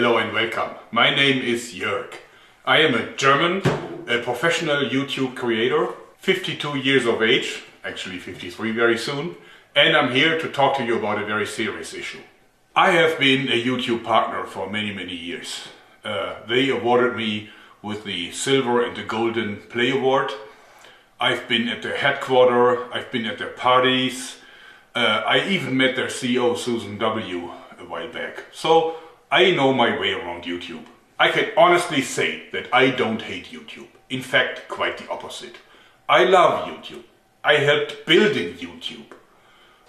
Hello and welcome. My name is Jörg. I am a German, a professional YouTube creator, 52 years of age, actually 53 very soon, and I'm here to talk to you about a very serious issue. I have been a YouTube partner for many years. They awarded me with the Silver and the Golden Play Award. I've been at their headquarters, I've been at their parties, I even met their CEO Susan W. a while back. So I know my way around YouTube. I can honestly say that I don't hate YouTube. In fact, quite the opposite. I love YouTube. I helped building YouTube.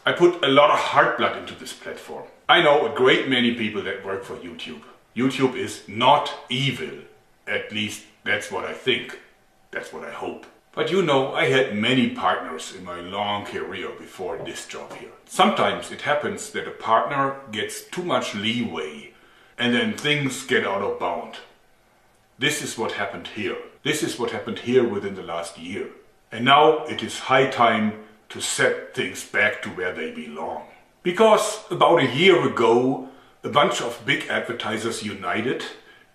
I put a lot of heart blood into this platform. I know a great many people that work for YouTube. YouTube is not evil. At least that's what I think. That's what I hope. But you know, I had many partners in my long career before this job here. Sometimes it happens that a partner gets too much leeway and then things get out of bound. This is what happened here. This is what happened here within the last year. And now it is high time to set things back to where they belong. Because about a year ago, a bunch of big advertisers united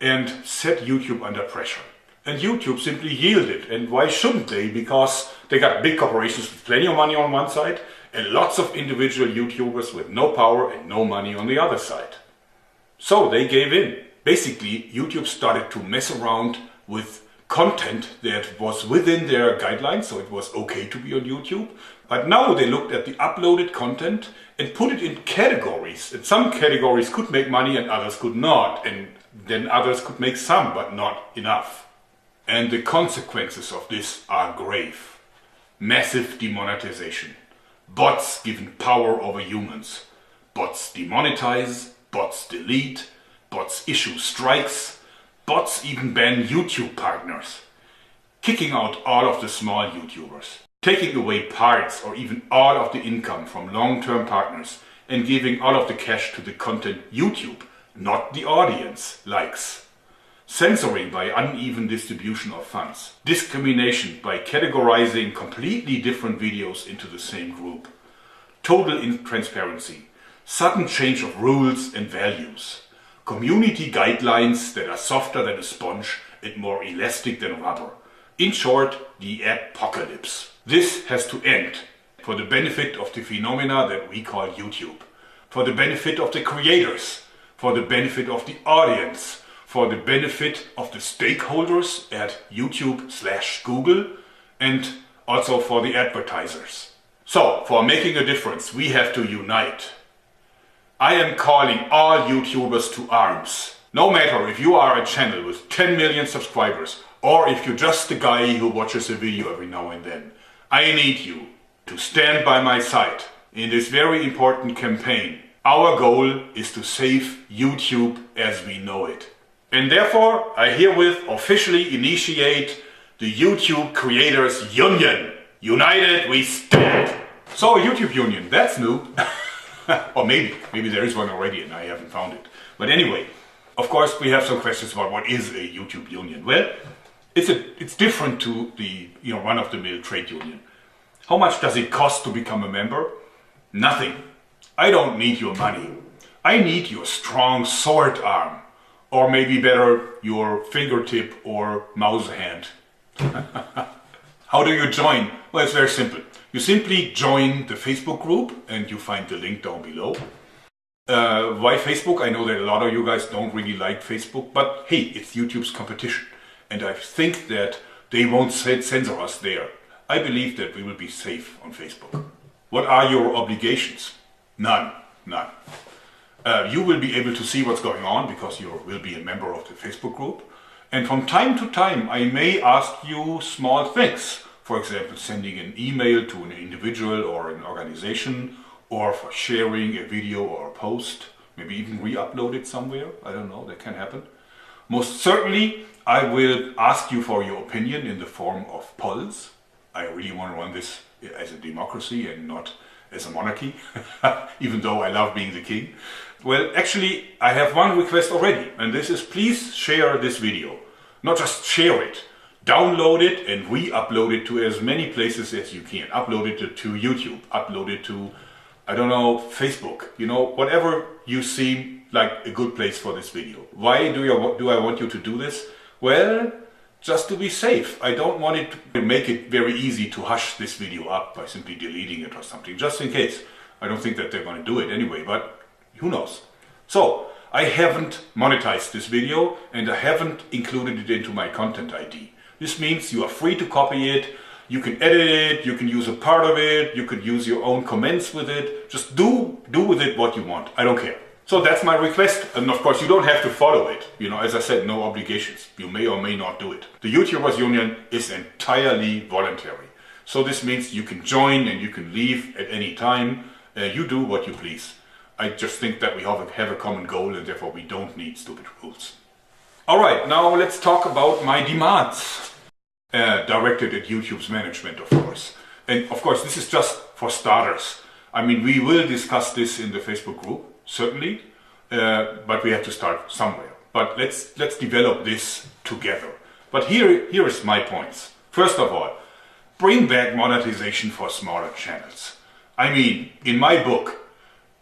and set YouTube under pressure. And YouTube simply yielded. And why shouldn't they? Because they got big corporations with plenty of money on one side and lots of individual YouTubers with no power and no money on the other side. So they gave in. Basically, YouTube started to mess around with content that was within their guidelines, so it was okay to be on YouTube. But now they looked at the uploaded content and put it in categories. And some categories could make money and others could not. And then others could make some, but not enough. And the consequences of this are grave. Massive demonetization. Bots given power over humans. Bots demonetize, bots delete, bots issue strikes, bots even ban YouTube partners. Kicking out all of the small YouTubers. Taking away parts or even all of the income from long-term partners and giving all of the cash to the content YouTube, not the audience, likes. Censoring by uneven distribution of funds. Discrimination by categorizing completely different videos into the same group. Total intransparency. Sudden change of rules and values. Community guidelines that are softer than a sponge and more elastic than rubber. In short, the apocalypse. This has to end for the benefit of the phenomena that we call YouTube. For the benefit of the creators. For the benefit of the audience. For the benefit of the stakeholders at YouTube/Google and also for the advertisers. So, for making a difference, we have to unite. I am calling all YouTubers to arms. No matter if you are a channel with 10 million subscribers or if you're just a guy who watches a video every now and then, I need you to stand by my side in this very important campaign. Our goal is to save YouTube as we know it. And therefore, I herewith officially initiate the YouTube Creators Union. United we stand. So, YouTube Union, that's new. Or maybe there is one already and I haven't found it. But anyway, of course we have some questions about what is a YouTube Union. Well, it's different to the run-of-the-mill trade union. How much does it cost to become a member? Nothing. I don't need your money. I need your strong sword arm. Or maybe better, your fingertip or mouse hand. How do you join? Well, it's very simple. You simply join the Facebook group and you find the link down below. Why Facebook? I know that a lot of you guys don't really like Facebook, but hey, it's YouTube's competition. And I think that they won't censor us there. I believe that we will be safe on Facebook. What are your obligations? None. You will be able to see what's going on because you will be a member of the Facebook group. And from time to time, I may ask you small things. For example, sending an email to an individual or an organization, or for sharing a video or a post, maybe even re-upload it somewhere. I don't know, that can happen. Most certainly, I will ask you for your opinion in the form of polls. I really want to run this as a democracy and not as a monarchy, even though I love being the king. Well, actually, I have one request already, and this is please share this video. Not just share it, download it and re-upload it to as many places as you can. Upload it to YouTube, upload it to, I don't know, Facebook, whatever you see like a good place for this video. Why do I want you to do this? Well, just to be safe. I don't want it to make it very easy to hush this video up by simply deleting it or something, just in case. I don't think that they're going to do it anyway, but who knows. So, I haven't monetized this video and I haven't included it into my content ID. This means you are free to copy it, you can edit it, you can use a part of it, you could use your own comments with it. Just do with it what you want. I don't care. So that's my request, and of course you don't have to follow it. You know, as I said, no obligations. You may or may not do it. The YouTubers Union is entirely voluntary. So this means you can join and you can leave at any time. You do what you please. I just think that we have a common goal and therefore we don't need stupid rules. Alright, now let's talk about my demands. Directed at YouTube's management, of course. And of course this is just for starters. I mean, we will discuss this in the Facebook group. Certainly, but we have to start somewhere. But let's develop this together. But here is my points. First of all, bring back monetization for smaller channels. I mean, in my book,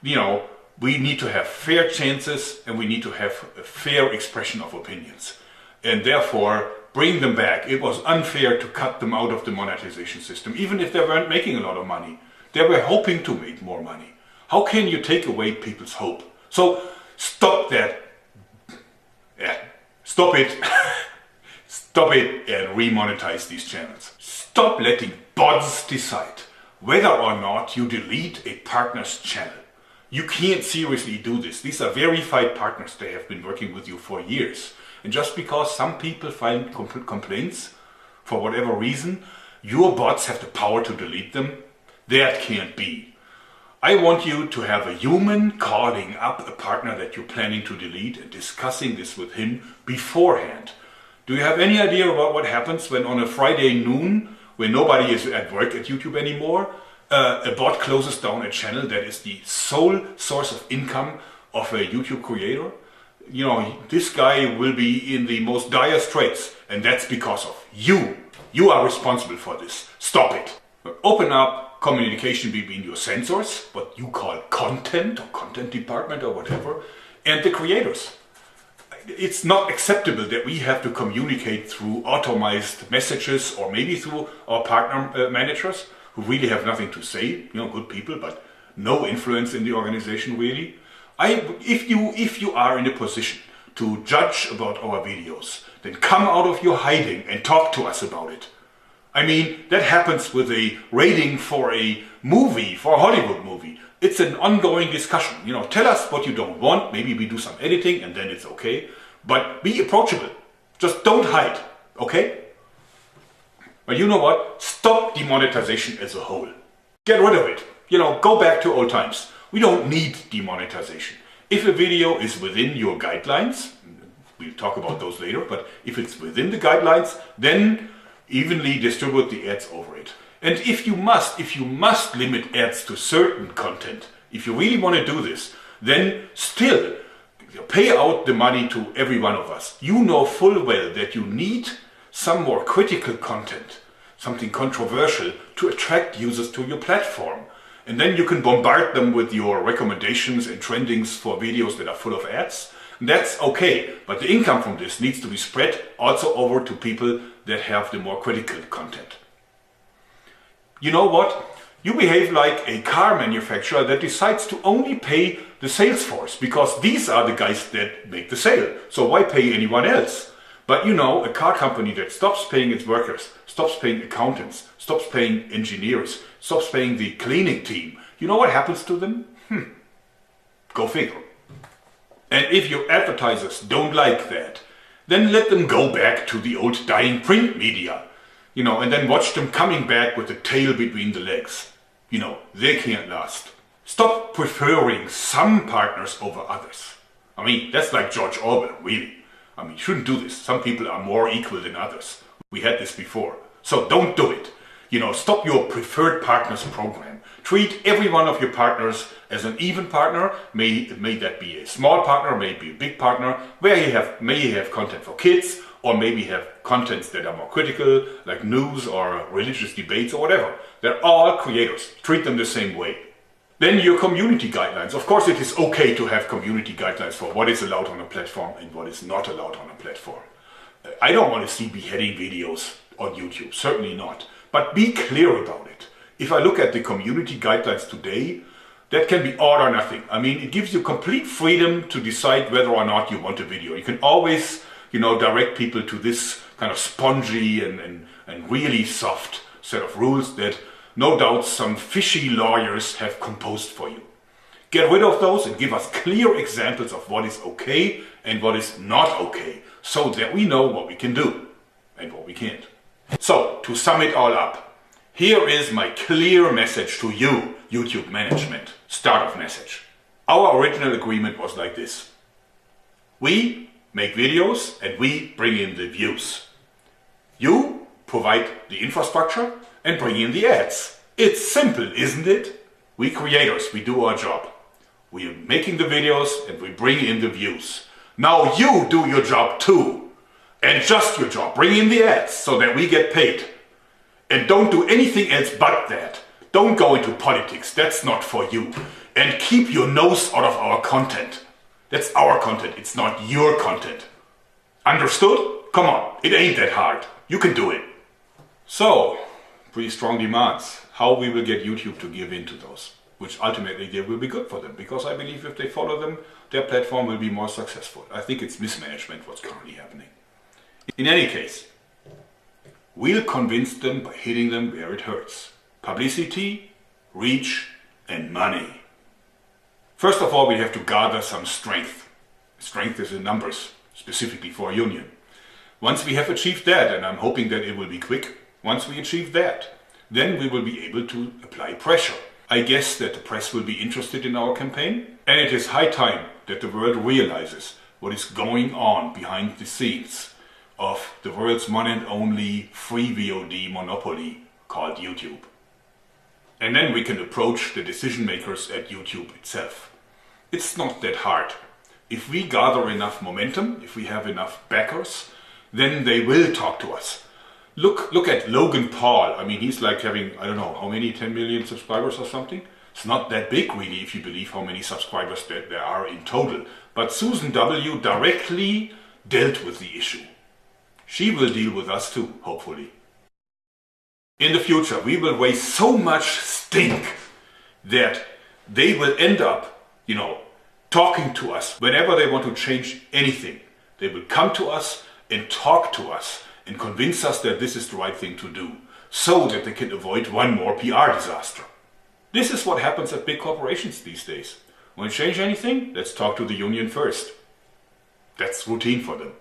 you know, we need to have fair chances and we need to have a fair expression of opinions. And therefore, bring them back. It was unfair to cut them out of the monetization system, even if they weren't making a lot of money. They were hoping to make more money. How can you take away people's hope? So stop that. Yeah, stop it. Stop it and remonetize these channels. Stop letting bots decide whether or not you delete a partner's channel. You can't seriously do this. These are verified partners. They have been working with you for years. And just because some people file complaints for whatever reason, your bots have the power to delete them. That can't be. I want you to have a human calling up a partner that you're planning to delete and discussing this with him beforehand. Do you have any idea about what happens when on a Friday noon, when nobody is at work at YouTube anymore, a bot closes down a channel that is the sole source of income of a YouTube creator? You know, this guy will be in the most dire straits, and that's because of you. You are responsible for this. Stop it. Open up communication between your censors, what you call content or content department or whatever, and the creators. It's not acceptable that we have to communicate through automized messages or maybe through our partner managers who really have nothing to say, you know, good people, but no influence in the organization really. If you are in a position to judge about our videos, then come out of your hiding and talk to us about it. I mean, that happens with a rating for a movie, for a Hollywood movie. It's an ongoing discussion. You know, tell us what you don't want. Maybe we do some editing and then it's okay. But be approachable. Just don't hide, okay? But you know what? Stop demonetization as a whole. Get rid of it. You know, go back to old times. We don't need demonetization. If a video is within your guidelines, we'll talk about those later, but if it's within the guidelines, then evenly distribute the ads over it. And if you must limit ads to certain content, if you really want to do this, then still pay out the money to every one of us. You know full well that you need some more critical content, something controversial to attract users to your platform. And then you can bombard them with your recommendations and trendings for videos that are full of ads. That's okay, but the income from this needs to be spread also over to people that have the more critical content. You know what? You behave like a car manufacturer that decides to only pay the sales force because these are the guys that make the sale. So why pay anyone else? But you know, a car company that stops paying its workers, stops paying accountants, stops paying engineers, stops paying the cleaning team, you know what happens to them? Go figure. And if your advertisers don't like that, then let them go back to the old dying print media. You know, and then watch them coming back with the tail between the legs. You know, they can't last. Stop preferring some partners over others. I mean, that's like George Orwell, really. I mean, you shouldn't do this. Some people are more equal than others. We had this before. So don't do it. You know, stop your preferred partners program. Treat every one of your partners as an even partner. May that be a small partner, maybe a big partner, where may you have content for kids, or maybe have contents that are more critical, like news or religious debates or whatever. They're all creators. Treat them the same way. Then your community guidelines. Of course, it is okay to have community guidelines for what is allowed on a platform and what is not allowed on a platform. I don't want to see beheading videos on YouTube, certainly not. But be clear about it. If I look at the community guidelines today, that can be all or nothing. I mean, it gives you complete freedom to decide whether or not you want a video. You can always, direct people to this kind of spongy and really soft set of rules that no doubt some fishy lawyers have composed for you. Get rid of those and give us clear examples of what is okay and what is not okay, so that we know what we can do and what we can't. So, to sum it all up, here is my clear message to you, YouTube management. Start of message. Our original agreement was like this. We make videos and we bring in the views. You provide the infrastructure and bring in the ads. It's simple, isn't it? We creators, we do our job. We are making the videos and we bring in the views. Now you do your job too. And just your job. Bring in the ads so that we get paid. And don't do anything else but that. Don't go into politics, that's not for you. And keep your nose out of our content. That's our content, it's not your content. Understood? Come on, it ain't that hard. You can do it. So, pretty strong demands. How we will get YouTube to give in to those. Which ultimately they will be good for them. Because I believe if they follow them, their platform will be more successful. I think it's mismanagement what's currently happening. In any case, we'll convince them by hitting them where it hurts. Publicity, reach, and money. First of all, we have to gather some strength. Strength is in numbers, specifically for a union. Once we have achieved that, and I'm hoping that it will be quick, once we achieve that, then we will be able to apply pressure. I guess that the press will be interested in our campaign, and it is high time that the world realizes what is going on behind the scenes of the world's one and only free VOD monopoly called YouTube. And then we can approach the decision makers at YouTube itself. It's not that hard. If we gather enough momentum, if we have enough backers, then they will talk to us. Look at Logan Paul. I mean, he's like having, I don't know, how many, 10 million subscribers or something? It's not that big really if you believe how many subscribers there are in total. But Susan W. directly dealt with the issue. She will deal with us too, hopefully. In the future, we will raise so much stink that they will end up, talking to us whenever they want to change anything. They will come to us and talk to us and convince us that this is the right thing to do, so that they can avoid one more PR disaster. This is what happens at big corporations these days. Want to change anything? Let's talk to the union first. That's routine for them.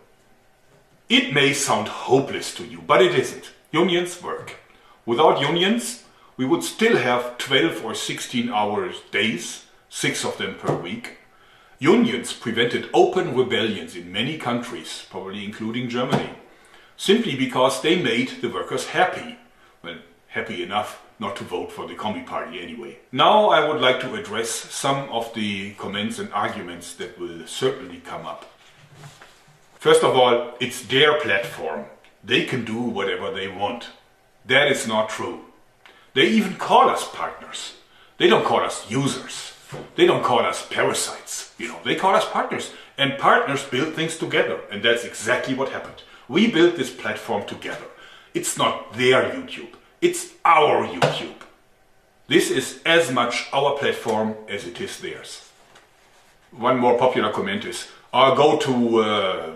It may sound hopeless to you, but it isn't. Unions work. Without unions, we would still have 12 or 16-hour days, 6 of them per week. Unions prevented open rebellions in many countries, probably including Germany, simply because they made the workers happy. Well, happy enough not to vote for the Commie Party anyway. Now I would like to address some of the comments and arguments that will certainly come up. First of all, it's their platform. They can do whatever they want. That is not true. They even call us partners. They don't call us users. They don't call us parasites. They call us partners. And partners build things together. And that's exactly what happened. We built this platform together. It's not their YouTube. It's our YouTube. This is as much our platform as it is theirs. One more popular comment is, go to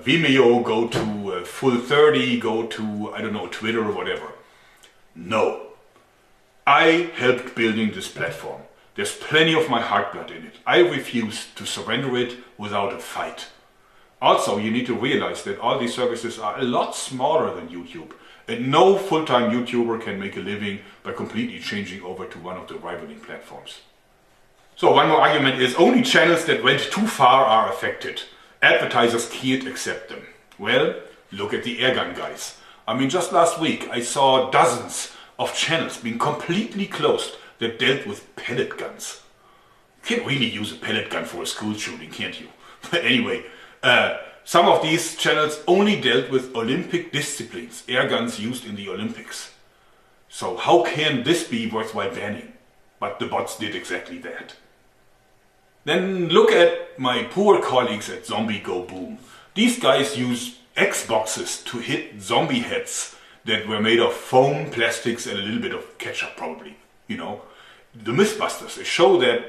Vimeo, go to Full30, go to, I don't know, Twitter or whatever. No. I helped building this platform. There's plenty of my heart blood in it. I refuse to surrender it without a fight. Also, you need to realize that all these services are a lot smaller than YouTube. And no full-time YouTuber can make a living by completely changing over to one of the rivaling platforms. So one more argument is only channels that went too far are affected. Advertisers can't accept them. Well, look at the airgun guys. I mean, just last week I saw dozens of channels being completely closed that dealt with pellet guns. You can't really use a pellet gun for a school shooting, can't you? But anyway, some of these channels only dealt with Olympic disciplines, air guns used in the Olympics. So how can this be worthwhile banning? but the bots did exactly that. Then look at my poor colleagues at Zombie Go Boom. These guys use Xboxes to hit zombie heads that were made of foam, plastics and a little bit of ketchup probably, you know. The Mythbusters, a show that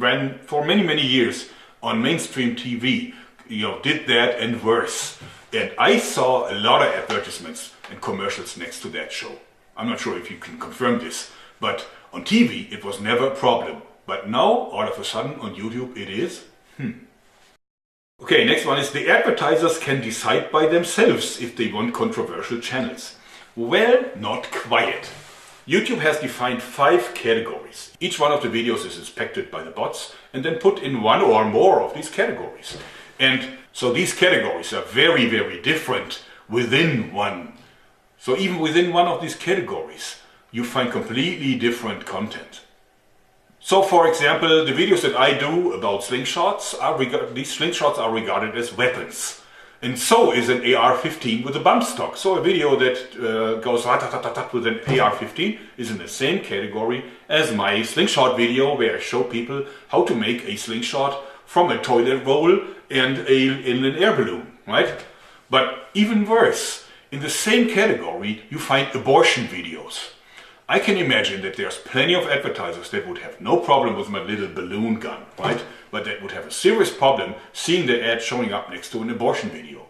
ran for many years on mainstream TV, you know, did that and worse. And I saw a lot of advertisements and commercials next to that show. I'm not sure if you can confirm this, but on TV it was never a problem. But now, all of a sudden, on YouTube it is. Okay, next one is the advertisers can decide by themselves if they want controversial channels. Well, not quite. YouTube has defined 5 categories. Each one of the videos is inspected by the bots and then put in one or more of these categories. And so these categories are very different within one. So even within one of these categories, you find completely different content. So for example, the videos that I do about slingshots, these slingshots are regarded as weapons. And so is an AR-15 with a bump stock. So a video that goes rat-tat-tat-tat with an AR-15 is in the same category as my slingshot video where I show people how to make a slingshot from a toilet roll and in an air balloon, right? But even worse, in the same category you find abortion videos. I can imagine that there's plenty of advertisers that would have no problem with my little balloon gun, right? But that would have a serious problem seeing the ad showing up next to an abortion video.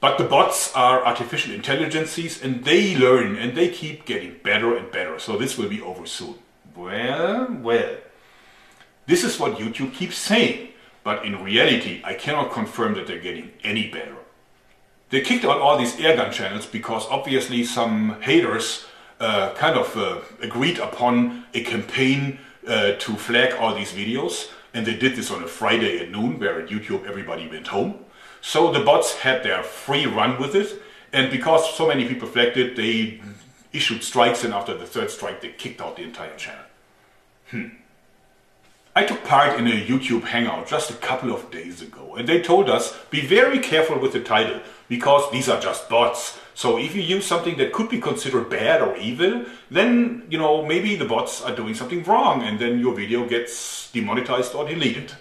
But the bots are artificial intelligences and they learn and they keep getting better and better. So this will be over soon. Well. This is what YouTube keeps saying. But in reality, I cannot confirm that they're getting any better. They kicked out all these airgun channels because obviously some haters agreed upon a campaign to flag all these videos, and they did this on a Friday at noon where at YouTube everybody went home. So the bots had their free run with it, and because so many people flagged it, they issued strikes, and after the 3rd strike they kicked out the entire channel. I took part in a YouTube hangout just a couple of days ago, and they told us be very careful with the title because these are just bots. So if you use something that could be considered bad or evil, then, you know, maybe the bots are doing something wrong and then your video gets demonetized or deleted.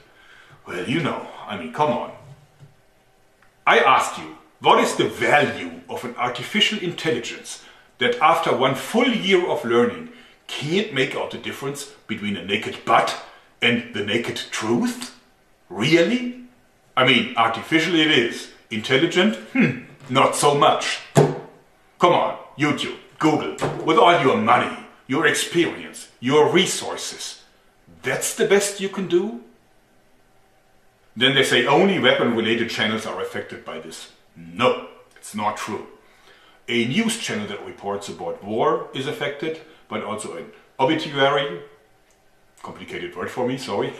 Well, you know, I mean, come on. I asked you, what is the value of an artificial intelligence that after 1 full year of learning can't make out the difference between a naked butt and the naked truth? Really? I mean, artificial it is. Intelligent? Not so much. Come on, YouTube, Google, with all your money, your experience, your resources, that's the best you can do? Then they say only weapon-related channels are affected by this. No, it's not true. A news channel that reports about war is affected, but also an obituary, complicated word for me, sorry,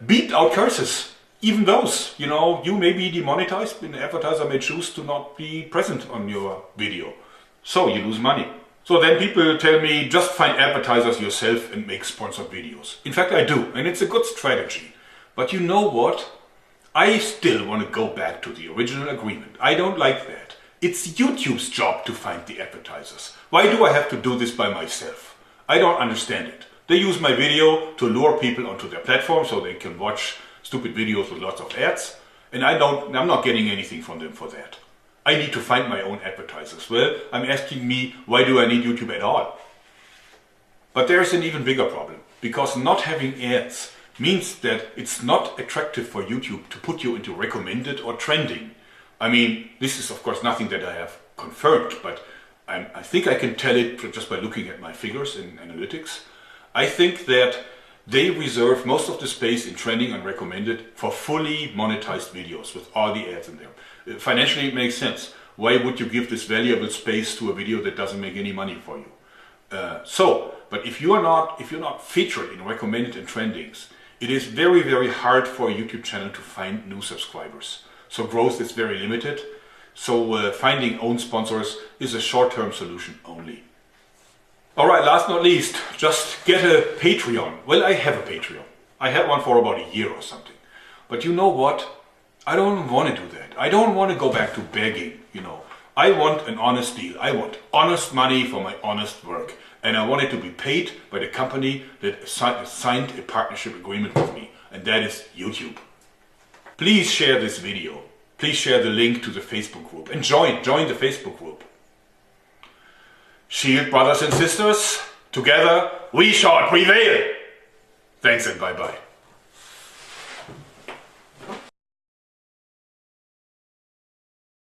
beeped out curses. Even those, you know, you may be demonetized and the advertiser may choose to not be present on your video. So you lose money. So then people tell me, just find advertisers yourself and make sponsored videos. In fact, I do, and it's a good strategy. But you know what? I still want to go back to the original agreement. I don't like that. It's YouTube's job to find the advertisers. Why do I have to do this by myself? I don't understand it. They use my video to lure people onto their platform so they can watch stupid videos with lots of ads, and I'm not getting anything from them for that. I need to find my own advertisers. Well, I'm asking me, why do I need YouTube at all? But there's an even bigger problem, because not having ads means that it's not attractive for YouTube to put you into recommended or trending. I mean, this is of course nothing that I have confirmed, but I think I can tell it just by looking at my figures in analytics. I think that they reserve most of the space in trending and recommended for fully monetized videos with all the ads in there. Financially it makes sense. Why would you give this valuable space to a video that doesn't make any money for you? But if you're not featured in recommended and trendings, it is very hard for a YouTube channel to find new subscribers. So growth is very limited. So finding own sponsors is a short-term solution only. Alright, last not least, just get a Patreon. Well, I have a Patreon. I had one for about a year or something. But you know what? I don't want to do that. I don't want to go back to begging, you know. I want an honest deal. I want honest money for my honest work. and I wanted to be paid by the company that signed a partnership agreement with me, and that is YouTube. Please share this video. Please share the link to the Facebook group and join the Facebook group. Shield, brothers and sisters, together we shall prevail. Thanks and bye-bye.